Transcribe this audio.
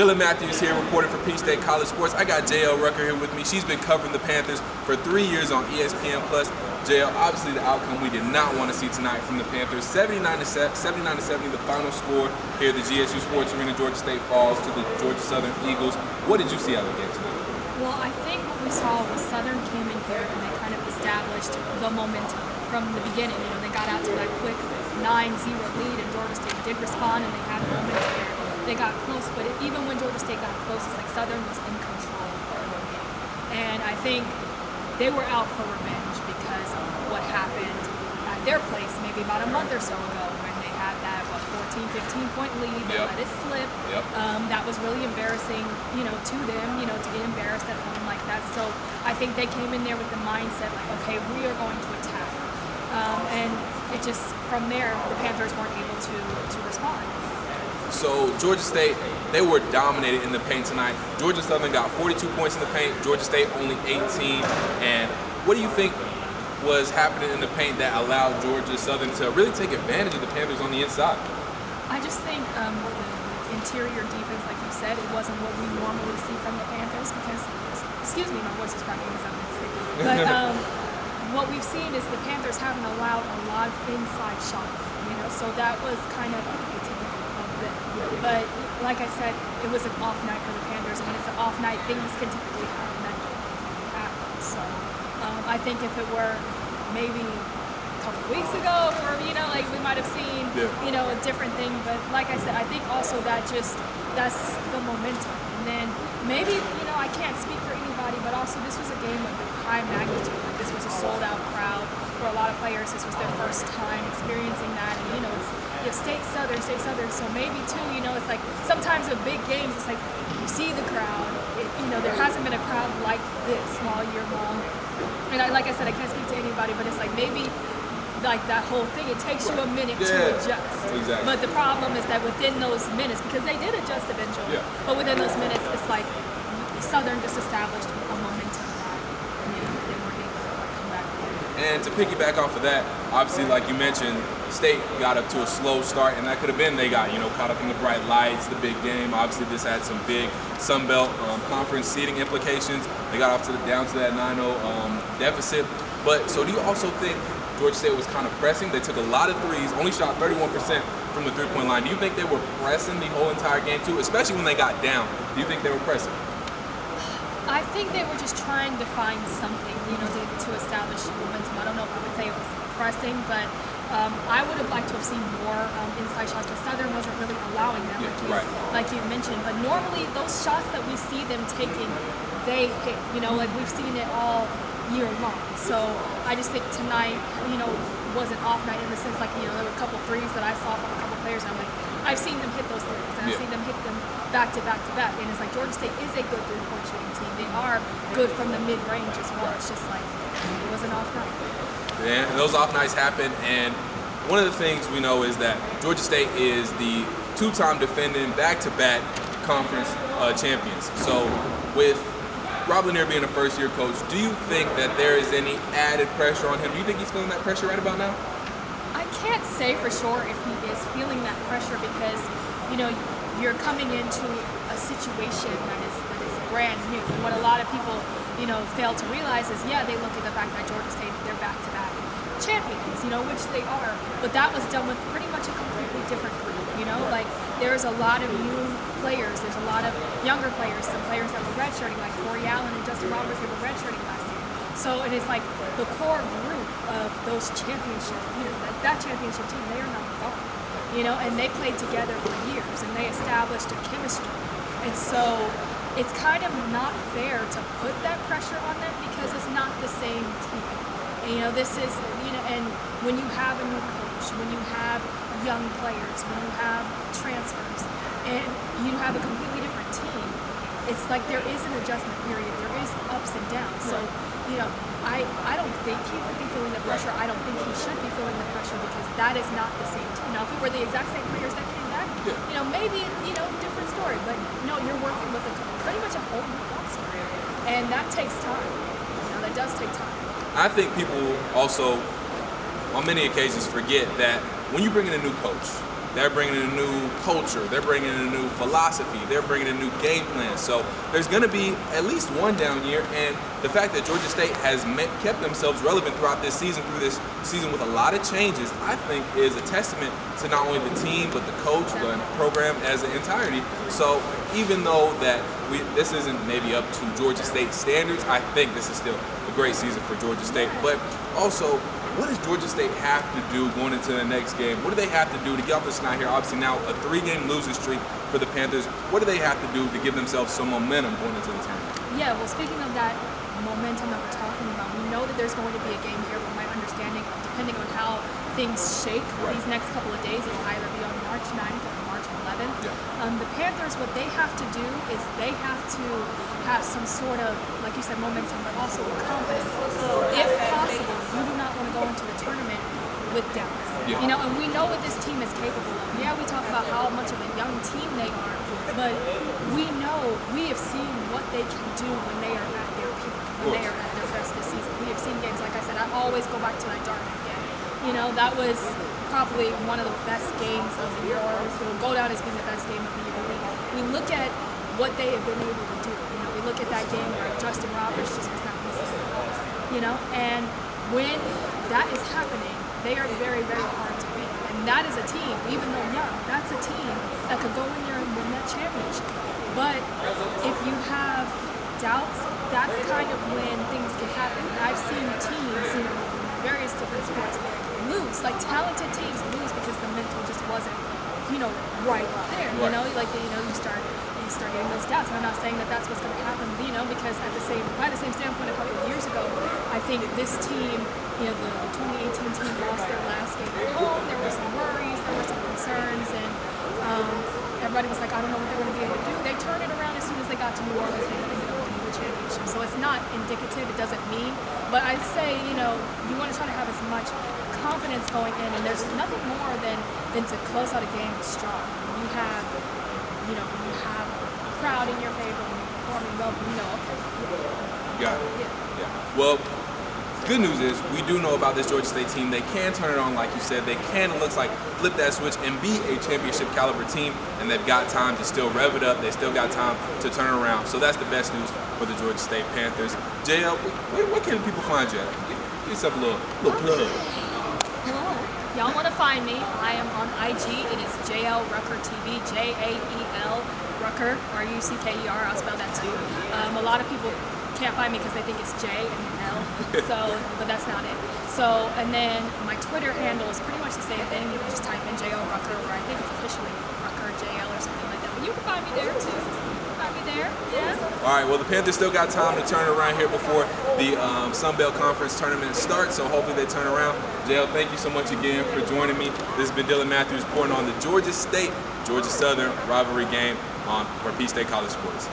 Dylan Matthews here, reporting for Peach State College Sports. I got Jael Rucker here with me. She's been covering the Panthers for 3 years on ESPN+. Jael, obviously the outcome we did not want to see tonight from the Panthers. 79-70, the final score here at the GSU Sports Arena. Georgia State falls to the Georgia Southern Eagles. What did you see out of the game tonight? Well, I think what we saw was Southern came in here and they kind of established the momentum from the beginning. You know, they got out to that quick 9-0 lead, and Georgia State did respond, and they had moments where they got close. But even when Georgia State got close, it's like Southern was in control of the game. And I think they were out for revenge because of what happened at their place maybe about a month or so ago when they had that 14, 15-point lead. They let it slip. That was really embarrassing, you know, to them, you know, to get embarrassed at home like that. So I think they came in there with the mindset like, okay, we are going to attack. And it just, from there, the Panthers weren't able to respond. So Georgia State, they were dominated in the paint tonight. Georgia Southern got 42 points in the paint, Georgia State only 18. And what do you think was happening in the paint that allowed Georgia Southern to really take advantage of the Panthers on the inside? I just think the interior defense, like you said, it wasn't what we normally see from the Panthers because, excuse me, my voice is cracking as I'm saying. But what we've seen is the Panthers haven't allowed a lot of inside shots, you know, so that was kind of atypical of them. But like I said, it was an off night for the Panthers, and when it's an off night, things can typically happen. So I think if it were maybe a couple weeks ago, or you know, like we might have seen, you know, a different thing. But like I said, I think also that's the momentum. And then maybe, you know, I can't speak for anybody, but also this was a game of high magnitude. Like this was a sold-out crowd for a lot of players. This was their first time experiencing that, and you know, it's State Southern. So maybe too, you know, it's like sometimes with big games, it's like you see the crowd. You know, there hasn't been a crowd like this all year long. And like I said, I can't speak to anybody, but it's like maybe like that whole thing, it takes you a minute to adjust. Exactly. But the problem is that within those minutes, because they did adjust eventually, but within those minutes, it's like Southern just established a momentum that, you know, they weren't able to come back with. And to piggyback off of that, obviously, like you mentioned, State got up to a slow start, and that could have been they got, you know, caught up in the bright lights, the big game. Obviously, this had some big Sun Belt conference seeding implications. They got off down to that 9-0 deficit. But so do you also think Georgia State was kind of pressing? They took a lot of threes, only shot 31% from the three-point line. Do you think they were pressing the whole entire game too, especially when they got down? Do you think they were pressing? I think they were just trying to find something, you know, to establish momentum. I don't know if I would say it was pressing, but I would have liked to have seen more inside shots, because Southern wasn't really allowing them, like you mentioned. But normally those shots that we see them taking, they hit. You know, like we've seen it all year long. So I just think tonight, you know, was an off night in the sense like, you know, there were a couple threes that I saw from a couple players, and I'm like, I've seen them hit those threes, and I've seen them hit them back to back to back. And it's like Georgia State is a good three-point shooting team. They are good from the mid-range as well. It's just like it was an off night. Yeah, those off nights happen, and one of the things we know is that Georgia State is the two-time defending back-to-back conference champions. So with Rob Lanier being a first-year coach, do you think that there is any added pressure on him? Do you think he's feeling that pressure right about now? I can't say for sure if he is feeling that pressure because, you know, you're coming into a situation that is brand new. What a lot of people, you know, fail to realize is, yeah, they look at the fact that Georgia State, they're back-to-back champions, you know, which they are. But that was done with pretty much a completely different group, you know? Like, there's a lot of new players. There's a lot of younger players, some players that were redshirting, like Corey Allen and Justin Roberts, they were redshirting last year. So it is like the core group of those championship, you know, that championship team, they are not gone, you know, and they played together for years, and they established a chemistry. And so it's kind of not fair to put that pressure on them because it's not the same team. And, you know, this is, you know, and when you have a new coach, when you have young players, when you have transfers, and you have a completely different team, it's like there is an adjustment period. There is ups and downs. So, you know, I don't think he would be feeling the pressure. I don't think he should be feeling the pressure because that is not the same team. Now, if it were the exact same players that came back, you know, maybe, you know, different story. But, no, you're working with pretty much a whole new roster. And that takes time. You know, that does take time. I think people also, on many occasions, forget that when you bring in a new coach, they're bringing in a new culture, they're bringing in a new philosophy, they're bringing in a new game plan. So there's going to be at least one down year, and the fact that Georgia State has kept themselves relevant through this season with a lot of changes, I think is a testament to not only the team but the coach, the program as an entirety. So even though that this isn't maybe up to Georgia State standards, I think this is still a great season for Georgia State. But also, what does Georgia State have to do going into the next game? What do they have to do to get off this night here? Obviously now a 3-game losing streak for the Panthers. What do they have to do to give themselves some momentum going into the tournament? Yeah, well, speaking of that momentum that we're talking about, we know that there's going to be a game here, from my understanding, depending on how things shake these next couple of days. It will either be on March 9th or March 11th. Yeah. The Panthers, what they have to do is they have to have some sort of, like you said, momentum, but also confidence. If possible, you do not want to go into the tournament with doubts. Yeah. You know, and we know what this team is capable of. Yeah, we talk about how much of a young team they are, but we have seen what they can do when they are at their peak, when they are at their best this season. We have seen games, like I said, I always go back to that Dartmouth game. You know, that was probably one of the best games of the year, or it will go down as being the best game of the year. We look at what they have been able to do. You know, we look at that game where Justin Roberts just was not missing. You know, and when that is happening, they are very, very hard to beat. And that is a team, even though young, that's a team that could go in there and win that championship. But if you have doubts, that's kind of when things can happen. I've seen teams, you know, various different sports lose, like talented teams lose because the mental just wasn't, you know, right there. You know, like, you know, you start getting those doubts. And I'm not saying that that's what's going to happen, you know, because by the same standpoint, a couple of years ago, I think this team, you know, the 2018 team lost their last game at home. There were some worries, there were some concerns, and everybody was like, I don't know what they're going to be able to do. They turned it around as soon as they got to New Orleans. They ended up winning the championship. So it's not indicative. It doesn't mean. But I'd say, you know, you want to try to have as much confidence going in, and there's nothing more than to close out a game strong. When you have, you know, when you have a crowd in your favor, when you're performing well, you know, okay. Got it. Yeah. Well, good news is we do know about this Georgia State team. They can turn it on, like you said. They can, it looks like, flip that switch and be a championship caliber team, and they've got time to still rev it up. They still got time to turn it around. So that's the best news for the Georgia State Panthers. Jael, where can people find you? Give yourself a little plug. Hello. Y'all want to find me? I am on IG. It is Jael Rucker TV, Jael Rucker, Rucker. I'll spell that too. A lot of people can't find me because they think it's J and an L, so, but that's not it. So, and then my Twitter handle is pretty much the same thing. You can just type in Jael Rucker, or I think it's officially Rucker JL or something like that. But you can find me there too. Find me there, yeah. All right, well, the Panthers still got time to turn around here before the Sun Belt Conference tournament starts, so hopefully they turn around. Jael, thank you so much again for joining me. This has been Dylan Matthews reporting on the Georgia State, Georgia Southern rivalry game for Peach State College Sports.